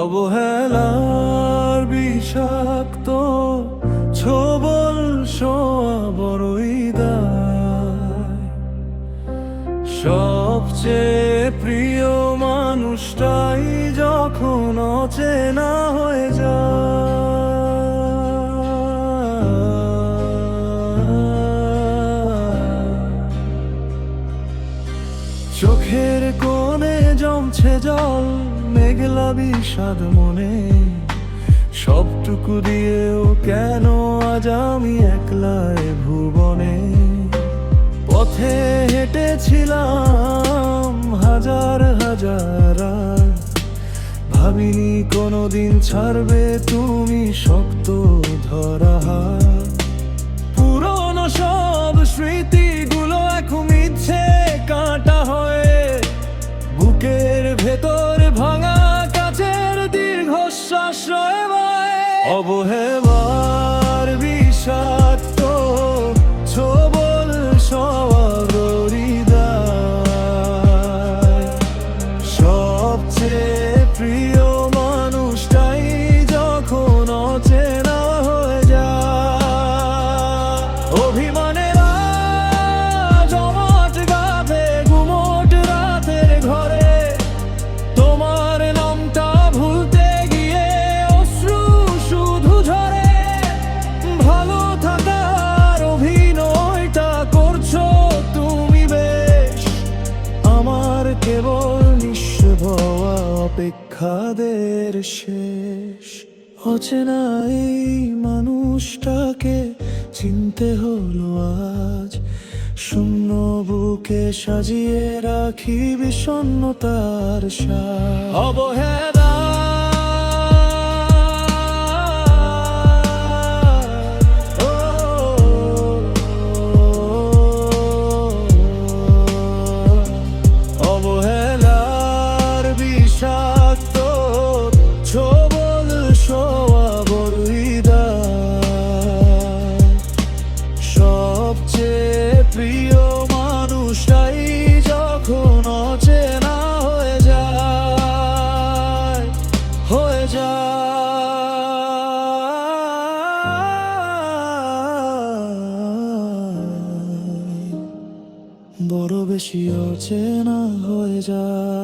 অবহেলার বিষাক্ত ছোবল সোয়া বড়ই দায়। সবচেয়ে প্রিয় মানুষটাই যখন অচেনা হয়ে যায়। চোখের কোণে জমছে জল, মেঘলা বিষাদ মনে, সবটুকু দিয়েও কেন আজ আমি একলাই ভুবনে। পথে হেঁটেছিলাম হাজার হাজার রাত, ভাবিনি কোনোদিন ছাড়বে তুমি শক্ত ধরা হাত। পুরনো সব স্মৃতিগুলো এখন মিথ্যে কাঁটা হয়ে, বুকের ভেতর ভাঙা কাচের দীর্ঘশ্বাস রয়ে বয়ে। অবহেলার বিষাক্ত ছোবল সোয়া বড়ই দায়। সবচেয়ে প্রিয় মানুষটাই যখন অচেনা হয়ে যায়। অভিমানের জমাট গাঁথে গুমোট রাতের ঘরে, তোমার নামটা ভুলতে গিয়ে অশ্রু শুধু ঝরে। ভালো থাকার অভিনয়টা করছো তুমি বেশ, আমার কেবল নিঃস্ব হওয়া অপেক্ষাদের শেষ। অচেনা এই মানুষটাকে চিনতে হলো আজ, শূন্য বুকে সাজিয়ে রাখি বিষণ্ণতার সাজ। অবহেলা অবহেলার বিষাক্ত ছোবল সোয়া বড়ই দায়। সবচেয়ে প্রিয় মানুষটাই যখন অচেনা হয়ে যায়, হয়ে যায়, বড় বেশি অচেনা হয়ে যায়।